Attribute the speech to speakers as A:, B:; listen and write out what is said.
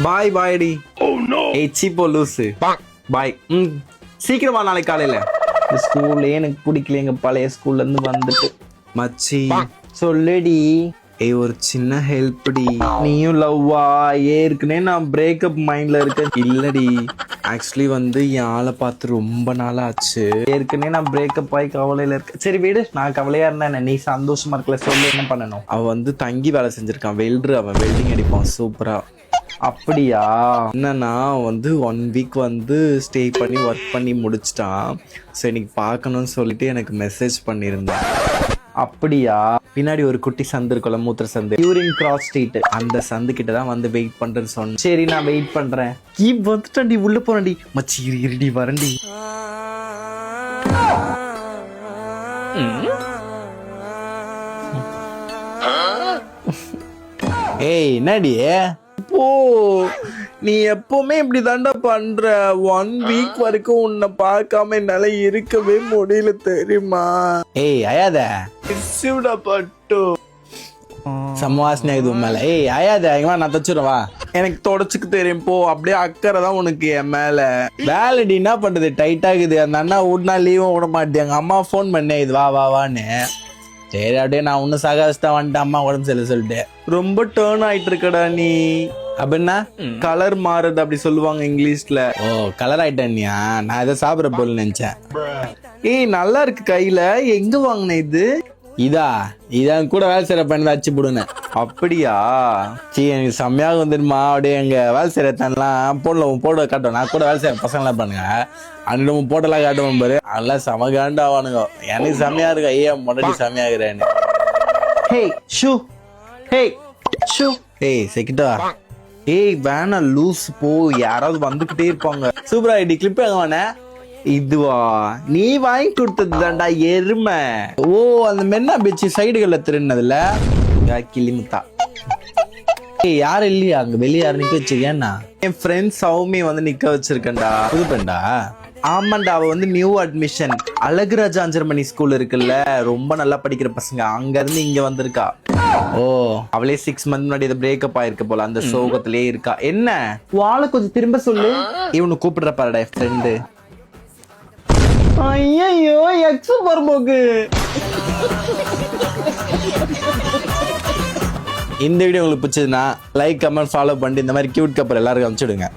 A: பாய் பாய்டி. ஏய் சீப்போ லூசு. பாய். சீக்கிரமா நாளைக்கு காலையில. ஸ்கூல்லே எனக்கு பிடிக்கல, எங்க பழைய ஸ்கூல்ல இருந்து வந்துட்டு. மச்சி சொல்லுடி. ஏய் ஒரு சின்ன ஹெல்ப்டி. நீயும் லவ்வா? ஏற்கனவே நான் பிரேக்கப் மைண்ட்ல இருக்கேன். இல்லடி, ஆக்சுவலி வந்து என் ஆளை பார்த்து ரொம்ப நாள் ஆச்சு. ஏற்கனவே நான் பிரேக்கப் ஆகி கவலையில இருக்கேன். சரி வீடு, நான் கவலையா இருந்தேன், நீ சந்தோஷமா இருக்கல, சொல்லு என்ன பண்ணணும். அவன் வந்து தங்கி வேலை செஞ்சிருக்கான், வெல்டர். அவன் வெல்டிங் அடிப்பான் சூப்பரா. அப்படியா? என்னன்னா வந்து 1 வீக் வந்து ஸ்டே பண்ணி ஒர்க் பண்ணி முடிச்சிட்டான். ஸோ இன்னைக்கு பார்க்கணும்னு சொல்லிட்டு எனக்கு மெசேஜ் பண்ணியிருந்தேன். அப்படியா? பின்னாடி ஒரு குட்டி சந்து இருக்குல்ல, மூத்திர சந்து, யூரின் கிராஸ் ஸ்ட்ரீட், அந்த சந்து கிட்ட தான் வந்து வெயிட் பண்றேன்னு சொன்னேன். சரி நான் வெயிட் பண்றேன். வந்துட்டான்டி, உள்ள போறேன்டி. மச்சி இருடி வரண்டி. ஏய் என்னடி போ, நீ எப்பவுமே இப்படி தாண்டா பண்ற. 1 வீக் வரைக்கும் உன்னை பார்க்காம என்னால இருக்கவே முடியல தெரியுமா? ஏய் அயாத பட்டு சமவாசனை இது மேல. ஏய் அயாத எங்கம்மா, நான் தச்சுருவா. எனக்கு தொடச்சுக்கு தெரியும் போ. அப்படியே அக்கறை தான் உனக்கு என் மேல. வேலைடி என்ன பண்றது, டைட் ஆகுது. அந்த அண்ணா விட்னா லீவும் விட மாட்டேங்க. அம்மா ஃபோன் பண்ணேன் இது வா வா வான்னு. சரி அப்படியே நான் ஒன்னும் சகாஸ்தான் வந்துட்டேன், அம்மா உடம்பு சரியில்லை சொல்லிட்டு. ரொம்ப டேர்ன் ஆயிட்டு இருக்கடா நீ. அப்படின்னா கலர் மாறுது அப்படி சொல்லுவாங்க இங்கிலீஷ்ல. ஓ கலர் ஆயிட்டேன்யா, நான் இதை சாப்பிட போல நினைச்சேன். ஏய் நல்லா இருக்கு கையில, எங்க வாங்கின இது? இதான் கூட வேலை செய்யற பண்ணி வச்சு போடுங்க. அப்படியா? சரி எனக்கு செம்மையாக வந்துடுமா. அப்படியே எங்க வேலை செய்யறதெல்லாம் போட காட்டுவோம். நான் கூட வேலை செய்யற பசங்களாம் பண்ணுங்க, அன்னிடம் போட்டெல்லாம் காட்டுவோம் பாரு, அதெல்லாம் செம காண்டாவானுங்க. எனக்கு செம்மையா இருக்கு. ஐயா முன்னாடி செம்மையாகிறேன்னு. ஹே ஷூ, ஹே ஷூ. ஏய் செக்கிட்டா. ஏய் வேணா லூஸ் போ, யாராவது வந்துகிட்டே இருப்பாங்க. சூப்பரா ஐடி கிளிப் எங்க? இதுவா நீ வாங்கி கொடுத்தது தாண்டா எருமை. ஓ அந்த மென்னா பீச்சு சைடுகள்ல திருநதுல கிளிமுத்தா. ஏய் யாரும் இல்லையா அங்க வெளியே? யாரும் நிக்க வச்சிருக்கேன்னா? என் ஃப்ரெண்ட் சௌமி வந்து நிக்க வச்சிருக்கேன்டா. புது பெண்டா? ஆமாண்டா, அவ வந்து நியூ அட்மிஷன். அழகுராஜா அஞ்சர்மணி ஸ்கூல் இருக்குல்ல, ரொம்ப நல்லா படிக்கிற பசங்க, அங்க இருந்து இங்க வந்திருக்கா. ஓ அவளே 6 மந்த் முன்னாடி இதை பிரேக்கப் ஆயிருக்கு போல, அந்த சோகத்திலேயே இருக்கா. என்ன வாழை கொஞ்சம் திரும்ப சொல்லு. இவனு கூப்பிடுற பாருடா என் ஃப்ரெண்டு. ஐயோ எக்ஸ் பர்போக்கு. இந்த வீடியோ உங்களுக்கு பிடிச்சதுன்னா லைக் கமெண்ட் ஃபாலோ பண்ணிட்டு இந்த மாதிரி கியூட் கப்பல் எல்லாருக்கும் அனுப்பிச்சுடுங்க.